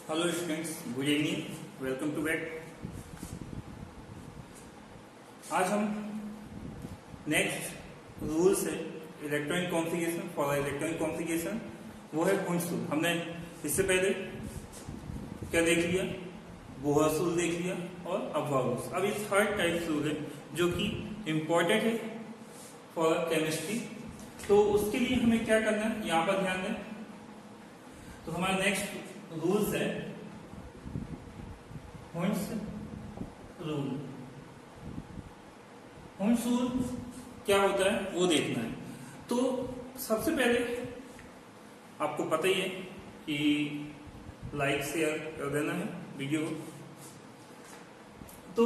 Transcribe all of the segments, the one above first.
Hello students, good evening, welcome to back. आज हम next rules है electronic configuration for electronic configuration, वो है हुंस रूल। हमने इससे पहले क्या देख लिया, बोहर्स रूल देख लिया और अबवा रूल्स। अब ये थर्ड टाइप रूल है जो कि इम्पोर्टेंट है फॉर केमिस्ट्री। तो उसके लिए हमें क्या करना है, यहाँ पर ध्यान दें। तो हमारा नेक्स्ट रूल्स है हुंस रूल। हुंस रूल क्या होता है वो देखना है। तो सबसे पहले आपको पता ही है कि लाइक शेयर कर देना है वीडियो को। तो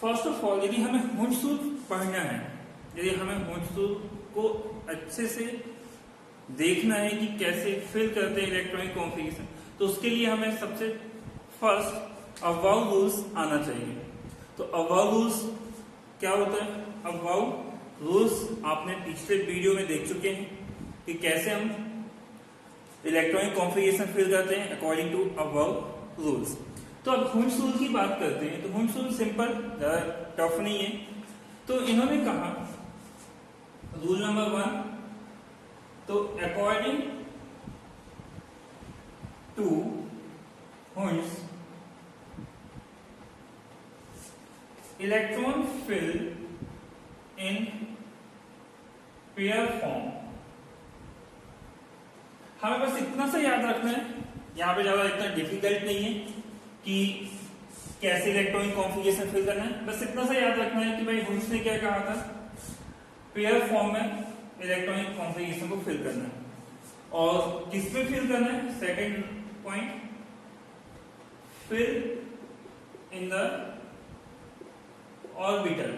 फर्स्ट ऑफ ऑल यदि हमें हुंस रूल पढ़ना है, यदि हमें हुंस रूल को अच्छे से देखना है कि कैसे फिल करते हैं इलेक्ट्रॉनिक कॉन्फ़िगरेशन, तो उसके लिए हमें सबसे फर्स्ट अबव रूल्स आना चाहिए। तो अबव रूल्स क्या होता है? अबव रूल्स आपने पिछले वीडियो में देख चुके हैं कि कैसे हम इलेक्ट्रॉनिक कॉन्फ़िगरेशन फिल करते हैं अकॉर्डिंग टू अबव रूल्स। तो अब हुंस रूल की बात करते हैं। तो हुंस रूल सिंपल, ज्यादा टफ नहीं है। तो इन्होंने कहा रूल नंबर 1, तो according to Hund's electron fill in pair form. हमें बस इतना सा याद रखना है, यहां पे ज्यादा इतना डिफिकल्ट नहीं है कि कैसे इलेक्ट्रॉनिक कॉन्फ़िगरेशन फिल करना है। बस इतना सा याद रखना है कि भाई हुंस ने क्या कहा था, पेयर फॉर्म में इलेक्ट्रॉनिक कॉन्फ़िगरेशन को फिल करना है। और किस पे फिल करना है? Second point, fill in the orbital.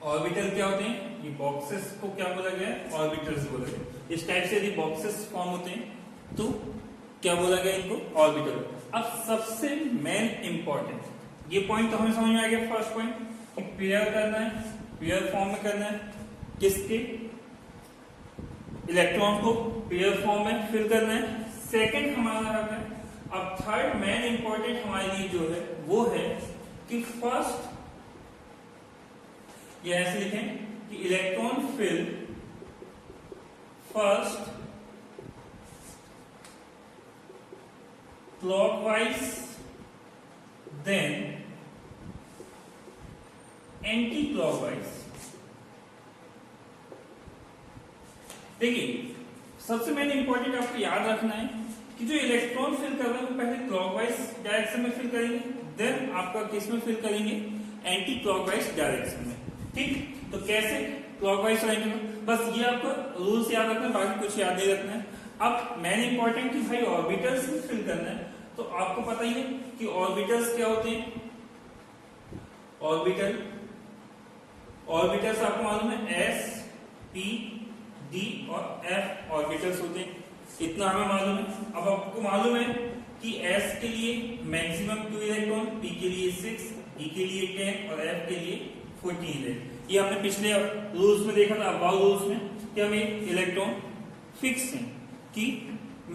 Orbital क्या होते हैं? ये बॉक्सेस को क्या बोला गया है? ऑर्बिटल्स बोला गया। इस टाइप से यदि बॉक्सेस फॉर्म होते हैं तो क्या बोला गया इनको? ऑर्बिटल। अब सबसे मेन इंपॉर्टेंट ये पॉइंट तो हमें समझ में आ गया। फर्स्ट पॉइंट कि पेयर करना है, पेयर फॉर्म में करना है, किसके? इलेक्ट्रॉन को पेयर फॉर्म में फिल करना है। सेकंड हमारा है। अब थर्ड मेन इंपॉर्टेंट हमारे लिए जो है वो है कि फर्स्ट ये ऐसे लिखें कि electron fill first clockwise then anticlockwise. देखिए सबसे मेन इंपॉर्टेंट आपको याद रखना है कि जो इलेक्ट्रॉन फिल कर रहे हैं वो पहले क्लॉकवाइज डायरेक्शन में फिल करेंगे, देन आपका किस में फिल करेंगे? एंटी क्लॉकवाइज डायरेक्शन में। ठीक, तो कैसे क्लॉकवाइज और एंटी? बस ये आपको रूल्स याद रखना है, बाकी कुछ याद नहीं रखना है। अब मेन इंपॉर्टेंट कि भाई ऑर्बिटल्स में फिल करना है। तो आपको पता ही है कि ऑर्बिटल्स क्या होते हैं। ऑर्बिटल्स आपको मालूम है S, P, D और F ऑर्बिटल्स होते हैं, इतना हमें मालूम है। अब आपको मालूम है कि S के लिए मैक्सिमम 2 इलेक्ट्रॉन, P के लिए 6, D के लिए 10 और F के लिए 14 है। ये हमने पिछले रूल्स में देखा था, अबव रूल्स में, कि हमें इलेक्ट्रॉन फिक्स है कि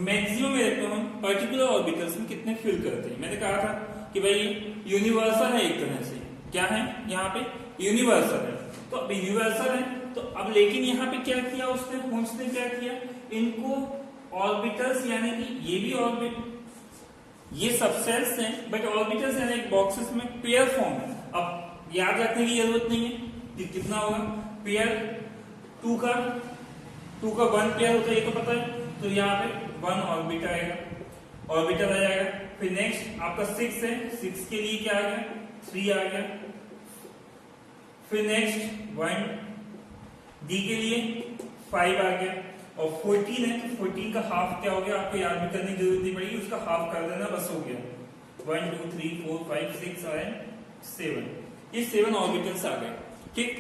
मैक्सिमम इलेक्ट्रॉन हम पर्टिकुलर ऑर्बिटल्स में कितने फिल करते हैं। मैंने कहा था कि भाई यूनिवर्सल है एक तरह से। क्या है? यहाँ पे यूनिवर्सल है। तो अब यूनिवर्सल है तो अब लेकिन यहाँ पे क्या किया उसने, हुंस ने क्या किया, इनको ऑर्बिटल्स यानी कि ये भी ऑर्बिट, ये सबसेल्स हैं बट ऑर्बिटल्स यानी बॉक्सेस में पेयर फॉर्म है। अब याद रखने की जरूरत नहीं है कि कितना होगा पेयर, 2 का 1 पेयर होता है, ये तो पता है। तो यहाँ पे 1 ऑर्बिटल आएगा, ऑर्बिटल आ जाएगा। फिर नेक्स्ट आपका 6 है, 6 के लिए क्या आ गया? 3 आ गया। फिर नेक्स्ट 1 डी के लिए 5 आ गया और 14 है तो 14 का हाफ क्या हो गया? आपको याद भी करने की जरूरत नहीं पड़ेगी, उसका हाफ कर देना बस हो गया। 1 2 3 4 5 6 और 7, ये 7 ऑर्बिटल्स आ गए। ठीक,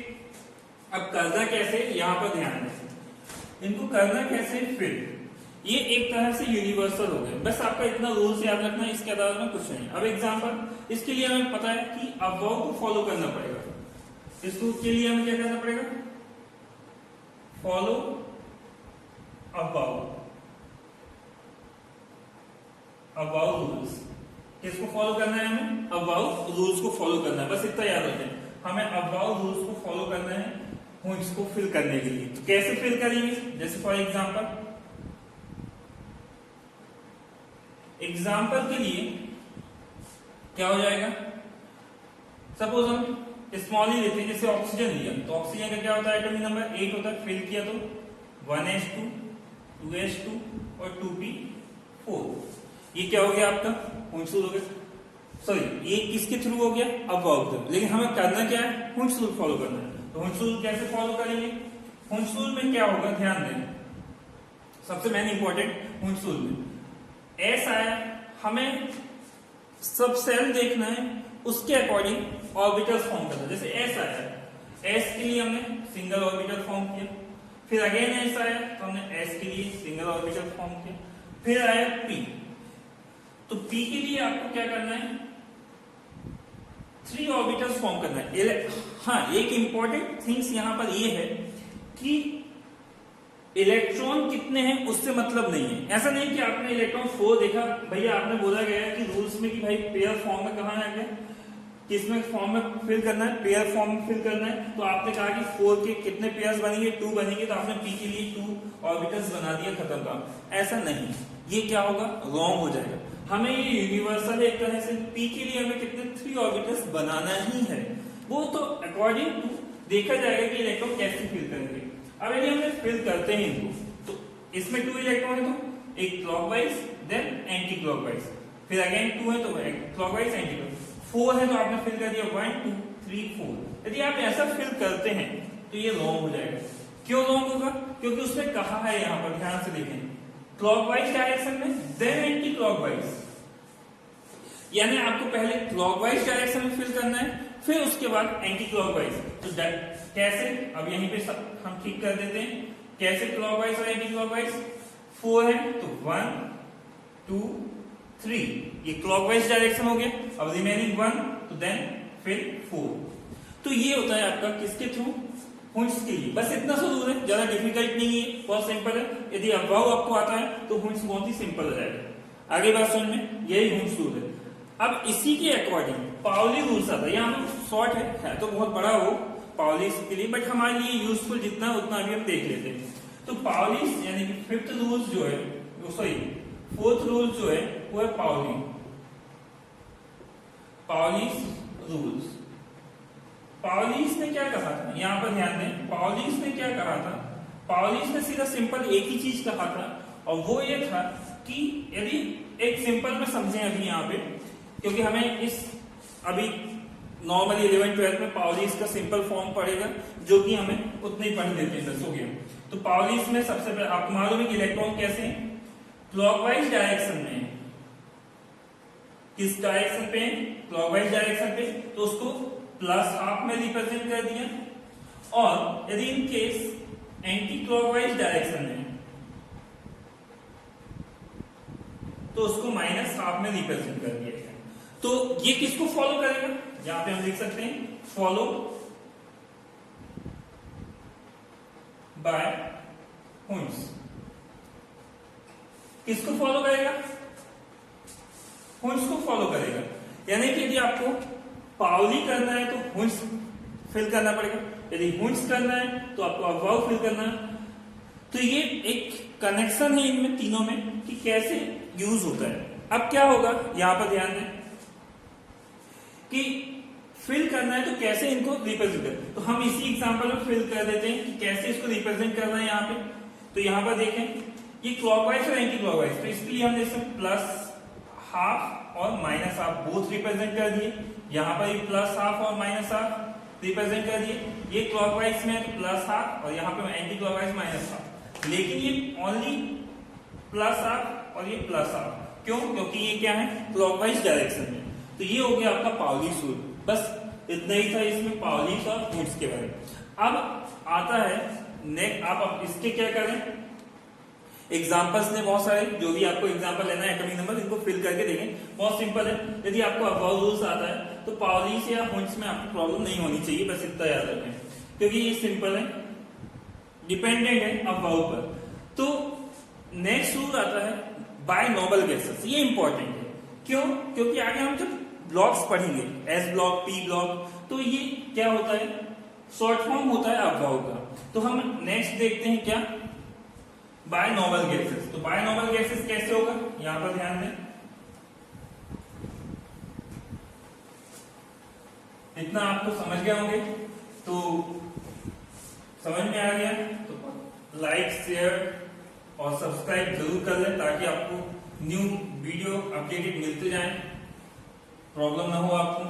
अब करना कैसे, यहां पर ध्यान दें। इनको करना कैसे? फिल, ये एक तरह से यूनिवर्सल हो गए। बस आपका इतना रूल्स याद रखना है, इसके अलावा में कुछ नहीं। अब एग्जांपल, इसके लिए हमें पता है कि अबव को फॉलो करना पड़ेगा। इसको के लिए हमें क्या करना पड़ेगा? Follow above. Above rules. किसको फॉलो करना है हमें? अबाउ रूल्स को फॉलो करना है, बस इतना याद रखें, हमें अबाउ रूल्स को फॉलो करना है हुइच को फिल करने के लिए। तो कैसे फिल करेंगे? जैसे फॉर एग्जाम्पल के लिए क्या हो जाएगा, सपोज हम स्मॉल ही लेते हैं, जैसे ऑक्सीजन लिया, तो ऑक्सीजन का क्या होता है, एटॉमिक नंबर 8 होता है, फिल किया तो 1s2 2s2 और 2p4। ये क्या हो गया आपका हुइच रूल हो गया, सॉरी ये किसके थ्रू हो गया, अबाउ थ्रू। लेकिन हमें करना क्या है, हुइच रूल फॉलो करना है। तो हुइच रूल कैसे फॉलो करेंगे? हुइच रूल में क्या होगा, ध्यान दें, सबसे मेन इंपॉर्टेंट हुइच रूल में एस आया, हमें सब सेल देखना है, उसके अकॉर्डिंग ऑर्बिटल्स फॉर्म करना है। जैसे एस आया, एस के लिए हमने सिंगल ऑर्बिटल फॉर्म किया, फिर अगेन एस आया तो हमने एस के लिए सिंगल ऑर्बिटल फॉर्म किया, फिर आया पी, तो पी के लिए आपको क्या करना है, 3 ऑर्बिटल्स फॉर्म करना है। हाँ, एक इंपॉर्टेंट थिंग्स यहां पर ये है कि इलेक्ट्रॉन कितने हैं उससे मतलब नहीं है। ऐसा नहीं कि आपने इलेक्ट्रॉन 4 देखा, भैया आपने बोला गया है कि रूल्स में कि भाई पेयर फॉर्म में कहां आ गया, किसमें फॉर्म में फिल करना है, पेयर फॉर्म में फिल करना है। तो आपने कहा कि 4 के कितने पेयर्स बनेंगे, 2 बनेंगे, तो आपने पी के लिए 2 ऑर्बिटल्स बना दिया, खत्म काम। ऐसा नहीं, ये क्या होगा, रॉन्ग हो जाएगा। हमें ये यूनिवर्सल एक तरह से, पी के लिए हमें कितने 3 ऑर्बिटल्स बनाना ही है, वो तो अकॉर्डिंग टू देखा जाएगा कि इलेक्ट्रॉन कैसे फिल करेंगे। अब यदि हम फिल करते हैं इनको, तो इसमें 2 इलेक्ट्रॉन है तो एक क्लॉकवाइज देन एंटी क्लॉकवाइज, फिर अगेन 2 है तो क्लॉकवाइज एंटी क्लॉकवाइज, 4 है तो आपने फिल कर दिया 1 2 3 4। यदि आप ऐसा फिल करते हैं तो ये रॉन्ग हो जाएगा। क्यों रॉन्ग होगा? क्योंकि उसने कहा है, यहां पर ध्यान से देखें, क्लॉकवाइज डायरेक्शन में देन एंटी क्लॉकवाइज, यानी आपको पहले क्लॉकवाइज डायरेक्शन में फिल करना है, फिर उसके बाद एंटी क्लॉकवाइज। तो कैसे, अब यहीं पे हम ठीक कर देते हैं, कैसे क्लॉकवाइज और एंटी क्लॉकवाइज। 4 है तो 1 2 3, ये क्लॉकवाइज डायरेक्शन हो गया। अब रिमेनिंग 1 तो देन फिर 4। तो ये होता है आपका किसके थ्रू, हुइच के लिए। बस इतना सा रूल है, ज्यादा डिफिकल्ट नहीं है, बहुत सिंपल है। यदि अबाउ आपको आता है तो हुइच बहुत ही सिंपल हो जाएगा। आगे बात समझ में, यही हुइच रूल है। अब इसी के अकॉर्डिंग पाउली रूल्स आता है, यहाँ पे शॉर्ट है तो बहुत बड़ा हो पाउलिस के लिए, बट हमारे लिए यूजफुल जितना उतना अभी हम देख लेते हैं। तो पाउलिस यानी कि 5th रूल्स जो है, सॉरी 4th रूल जो है वो है पाउलिस रूल्स। पाउलिस ने क्या कहा था, यहां पर ध्यान दें, पाउलिस ने क्या कहा था, पाउलिस ने सीधा सिंपल एक ही चीज कहा था, और वो ये था कि यदि एक सिंपल में समझें अभी यहाँ पे, क्योंकि हमें इस अभी नॉर्मली 11th-12th में पाउलिस का सिंपल फॉर्म पड़ेगा, जो कि हमें उतने ही पढ़ देते हैं, 10 हो गया। तो पाउलिस में सबसे पहले आपको मालूम है कि इलेक्ट्रॉन कैसे क्लॉकवाइज डायरेक्शन में, किस डायरेक्शन पे, क्लॉकवाइज डायरेक्शन पे, तो उसको +½ में रिप्रेजेंट कर दिया, और यदि in case anti clockwise direction में तो उसको -½ में रिप्रेजेंट कर दिया। तो ये किसको फॉलो करेगा, यहां पे हम लिख सकते हैं फॉलो बाय हुइच। किसको फॉलो करेगा, हुइच को फॉलो करेगा। यानी कि यदि आपको पाउली करना है तो हुइच फिल करना पड़ेगा, यदि हुइच करना है तो आपको अबाउ फिल करना है। तो ये एक कनेक्शन है इनमें तीनों में कि कैसे यूज होता है। अब क्या होगा, यहां पर ध्यान दें कि फिल करना है तो कैसे इनको रिप्रेजेंट करें। तो हम इसी एग्जांपल में फिल कर देते हैं कि कैसे इसको रिप्रेजेंट करना है यहाँ पे। तो यहाँ पर देखें, ये क्लॉकवाइज और एंटी क्लॉकवाइज, तो इसके लिए हमने इसमें +½ और -½ बोथ रिप्रेजेंट कर दिए। यहाँ पर +½ और -½ रिप्रेजेंट कर दिए। ये क्लॉकवाइज में +½ और यहाँ पे एंटी क्लॉकवाइज -½ लेकिन ये ओनली +½ और ये +½ क्यों, क्योंकि ये क्या है क्लॉकवाइज डायरेक्शन में। तो ये हो गया आपका पाउलिस रूल। बस इतना ही था इसमें पाउलिस और हुइच के बारे में। अब आता है नेक्स्ट, आप अब इसके क्या करें, एग्जांपल्स ने बहुत सारे, जो भी आपको एग्जांपल लेना है एटॉमिक नंबर, इनको फिल करके देखें। बहुत सिंपल है, यदि आपको अबाउ रूल्स आता है तो पाउलिस या हुइच में आपको प्रॉब्लम नहीं होनी चाहिए, बस इतना याद रखें, क्योंकि ये सिंपल है, डिपेंडेंट है अबाउ पर। तो नेक्स्ट रूल आता है बाय नोबल गैसेस, ये इंपॉर्टेंट है। क्यों? क्योंकि आगे हम जब ब्लॉक्स पढ़ेंगे, एस ब्लॉक, पी ब्लॉक, तो ये क्या होता है, शॉर्ट फॉर्म होता है अपवाओ का। तो हम नेक्स्ट देखते हैं क्या, बाय नॉबल गैसेस। तो बाय नॉबल गैसेस कैसे होगा, यहां पर ध्यान दें, इतना आपको समझ गए होंगे। तो समझ में आ गया तो लाइक, शेयर और सब्सक्राइब जरूर कर लें ताकि आपको न्यू वीडियो अपडेटेड मिलते जाएं, प्रॉब्लम ना हो आपको,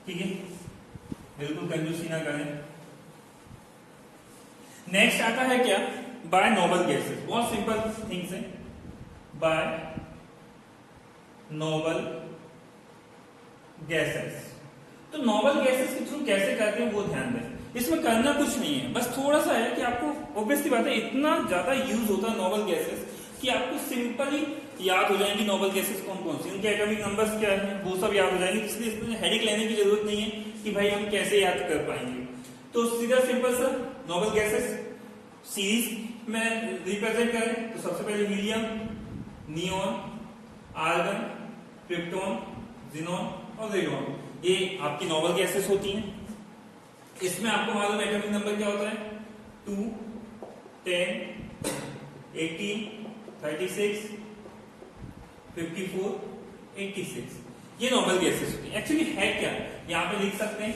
ठीक है। बिल्कुल कंजूसी ना करें। नेक्स्ट आता है क्या, बाय नोबल गैसेस। बहुत सिंपल थिंग्स है, बाय नोबल गैसेस। तो नोबल गैसेस के थ्रू कैसे करते हैं वो ध्यान दें। इसमें करना कुछ नहीं है, बस थोड़ा सा है कि आपको ऑब्वियसली बात है, इतना ज्यादा यूज होता है नोबल गैसेस कि आपको सिंपली याद हो जाएंगी नोबल गैसेस कौन कौन सी, उनके एटॉमिक नंबर्स क्या है वो सब याद हो जाएंगे। इसलिए इसमें हेडिक लेने की जरूरत नहीं है कि भाई हम कैसे याद कर पाएंगे। तो सीधा सिंपल सा नोबल गैसेस सीरीज में रिप्रेजेंट करें तो सबसे पहले helium, neon, argon, krypton, xenon और रेडॉन, ये आपकी नोबल गैसेस होती हैं। इसमें आपको मालूम एटॉमिक नंबर क्या होता है, 2, 10, 18, 36, 54, 86, ये नोबल गैसेस होती है। एक्चुअली है क्या, यहां पे लिख सकते हैं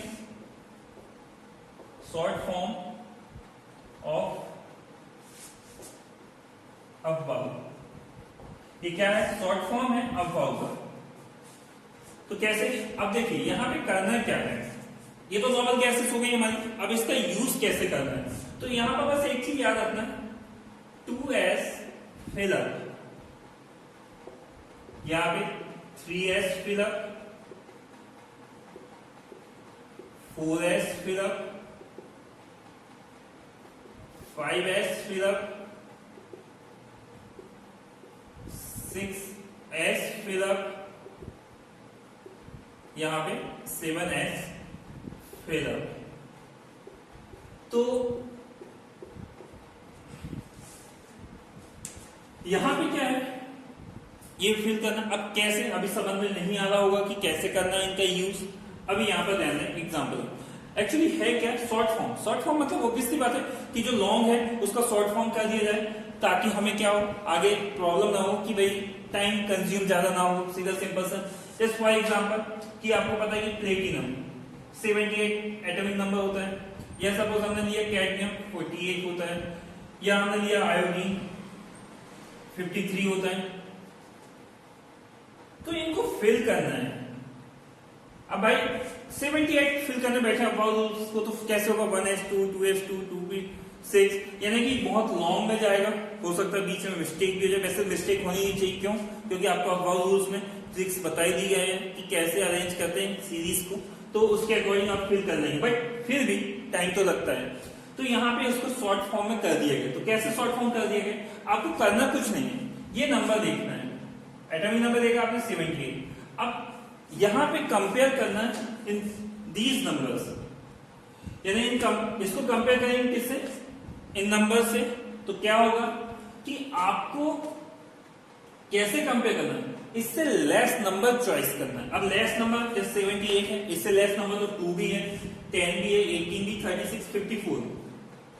शॉर्ट फॉर्म ऑफ अपवाउ। ये क्या है, शॉर्ट फॉर्म है अपवाउ का। तो कैसे, अब देखिए यहां पे करना क्या है, ये तो नॉर्मल गैसेस हो गई हमारी, अब इसका यूज कैसे करना है। तो यहां पर बस एक चीज याद रखना, 2s फिलअप, यहां पे 3s fill up, 4s fill up, 5s fill up, 6s fill up, यहां पे 7s फिलअप। तो यहां पे क्या है, ये फिल करना। अब कैसे, अभी समझ में नहीं आ रहा होगा कि कैसे करना है इनका यूज। अभी यहां पर ध्यान दें, एग्जांपल एक्चुअली है क्या, शॉर्ट फॉर्म। शॉर्ट फॉर्म मतलब ऑब्वियसली बात है कि जो लॉन्ग है उसका शॉर्ट फॉर्म कर दिया जाए ताकि हमें क्या हो, आगे प्रॉब्लम ना हो कि भाई टाइम कंज्यूम ज्यादा ना हो। सीधा सिंपल सा, जस्ट फॉर एग्जांपल कि आपको पता है कि प्लेटिनम 78 एटॉमिक नंबर होता है, या सपोज हमने लिया कैडमियम 48 होता है, या हमने लिया आयोडीन 53 होता है। तो इनको फिल करना है। अब भाई 78 फिल करने बैठे अब उसको तो कैसे होगा, 1s2, 2s2, 2p6, यानी कि बहुत लॉन्ग में जाएगा। हो सकता है बीच में मिस्टेक भी हो जाए, वैसे मिस्टेक होनी नहीं चाहिए। क्यों? क्योंकि आपको अबाउट रूल्स में ट्रिक्स बताई दी गए हैं कि कैसे अरेंज करते हैं सीरीज को, तो उसके अकॉर्डिंग आप फिल कर लेंगे, बट फिर भी टाइम तो लगता है। तो यहाँ पे उसको शॉर्ट फॉर्म में कर दिया गया। तो कैसे शॉर्ट फॉर्म कर दिया गया, आपको करना कुछ नहीं है, ये नंबर देखना है, एटॉमिक नंबर देखा आपने 78। अब यहां पे कंपेयर करना है इन दीज नंबर्स, यानी इसको कंपेयर करेंगे किससे, इन नंबर से। तो क्या होगा कि आपको कैसे कंपेयर करना है, इससे लेस नंबर चॉइस करना है। अब लेस नंबर जैसे 78 है, इससे लेस नंबर तो 2 भी है, 10 भी है, 18 भी, 36, 54,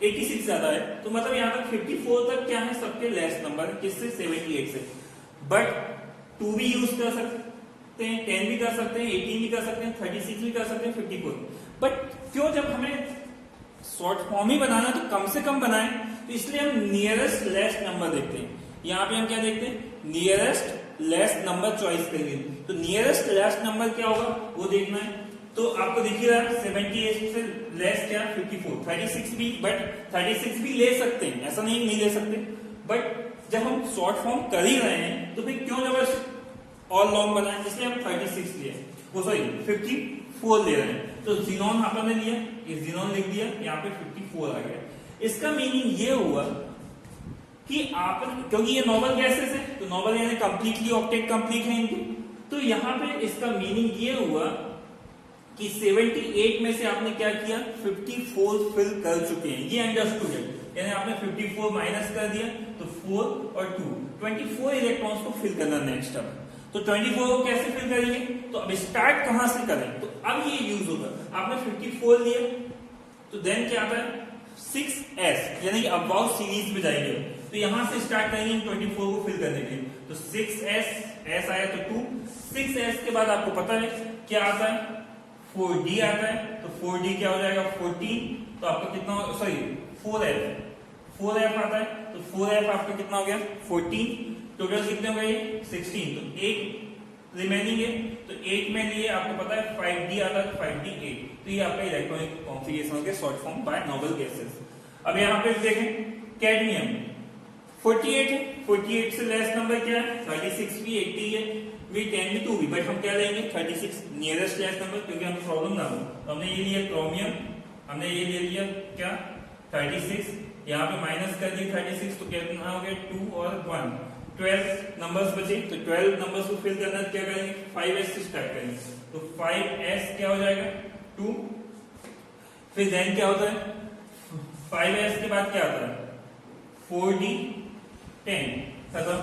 86 ज्यादा है। तो मतलब यहां तक 54 तक क्या है, सबके लेस नंबर किससे, 78 से। बट 2 भी यूज कर सकते हैं, 10 भी कर सकते हैं, 18 भी कर सकते हैं, 36 भी कर सकते हैं, 54। बट क्यों, जब हमें शॉर्ट फॉर्म ही बनाना तो कम से कम बनाएं, तो इसलिए हम नियरेस्ट लेस नंबर देखते हैं। यहां पे हम क्या देखते हैं, नियरेस्ट लेस नंबर चॉइस करेंगे। तो नियरेस्ट लेस नंबर क्या होगा वो देखना है। तो आपको दिख ही रहा है 78 से लेस क्या, 54, 36 भी, बट 36 भी ले सकते हैं, ऐसा नहीं ले सकते। बट जब हम शॉर्ट फॉर्म कर ही रहे हैं तो फिर क्यों जबरदस्त और लॉन्ग बनाए, इसलिए हम 36 लिए, वो सॉरी 54 ले रहे हैं। तो जीनोन आपने लिया, ये जीनोन लिख दिया, यहाँ पे 54 आ गया। इसका मीनिंग ये हुआ कि आप, क्योंकि ये नॉर्मल गैसेस है तो नॉर्मल यानी कंप्लीटली ऑक्टेट कंप्लीट है इनकी, तो यहाँ पे इसका मीनिंग ये हुआ कि 78 में से आपने क्या किया, 54 फिल कर चुके हैं, ये अंडरस्टूड है। यानी आपने 54 माइनस कर दिया तो 4 और 2, 24 इलेक्ट्रॉन्स को फिल करना नेक्स्ट। अब तो 24 को कैसे फिल करेंगे, तो अब स्टार्ट कहां से करें, तो अब ये यूज होगा। आपने 54 लिया तो देन क्या आता है 6s, यानी अबाउट सीरीज में जाएंगे, तो यहां से स्टार्ट करेंगे 24 को फिल करने के लिए। तो 6s, s आया तो 2, 6s के बाद आपको पता है क्या आता है 4d आता है, तो 4d क्या हो जाएगा 14, तो आपका कितना, सॉरी 4f आता है, तो 4f आपका कितना हो गया 14, टोटल कितने हो गए 16, तो एक रिमेनिंग है, तो 8 में लिए आपको पता है 5d आता है, 5d 8, तो ये आपका इलेक्ट्रॉनिक कॉन्फ़िगरेशन के short form by noble gases. अब यहाँ पे देखें कैडमियम 48 है, 48 से लेस नंबर क्या है 36 भी 80 है भी 10 भी 2 भी, बट हम क्या लेंगे 36 नियरेस्ट लेस नंबर, क्योंकि हमें प्रॉब्लम ना हो। तो हमने ये लिया क्रोमियम, हमने ये ले लिया क्या 36, यहाँ पे माइनस कर दिए 36, तो कितना हो गया 2 और 1, 12 नंबर्स बचे, तो 12 नंबर्स को फिल करना क्या करेंगे 5s से स्टार्ट करेंगे, तो 5s क्या हो जाएगा 2, फिर देन क्या होता है 5s के बाद क्या आता है 4d 10, खत्म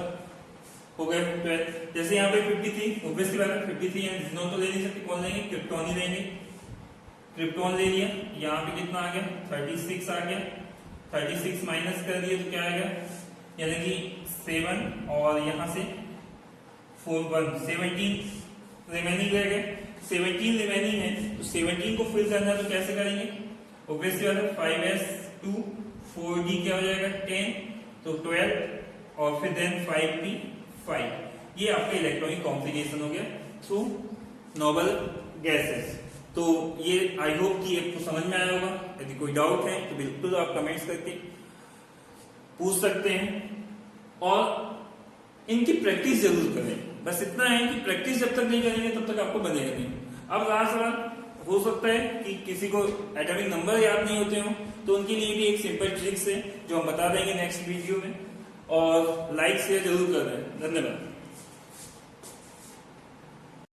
हो गया 12। जैसे यहाँ पे 53 ऑब्वियसली बात है 53 है, जिनोन तो ले नहीं सकते, कौन लेंगे क्रिप्टॉन ही लेंगे, क्रिप्टॉन ले लिया, यहाँ पे कितना आ गया 36 आ गया, 36 माइनस कर दिए तो क्या आ गया, यानी कि 7 और यहाँ से 4 1 17 रिमेनिंग रह गए, 17 रिमेनिंग है, तो 17 को फिल करना है तो कैसे करेंगे, ऑब्वियसली बात है 5s 2 4d क्या हो जाएगा 10, तो 12 और फिर देन 5p 5, ये आपका इलेक्ट्रॉनिक कॉन्फ़िगरेशन हो गया थ्रू नोबल गैसेस। तो ये आई होप कि आपको समझ में आया होगा। यदि कोई डाउट है तो बिल्कुल आप कमेंट्स करके पूछ सकते हैं, और इनकी प्रैक्टिस जरूर करें। बस इतना है कि प्रैक्टिस जब तक नहीं करेंगे तब तक आपको बनेगा नहीं। अब लास्ट सवाल हो सकता है कि किसी को एटॉमिक नंबर याद नहीं होते हो, तो उनके लिए भी एक सिंपल ट्रिक्स है जो हम बता देंगे नेक्स्ट वीडियो में, और लाइक शेयर जरूर कर दें। धन्यवाद।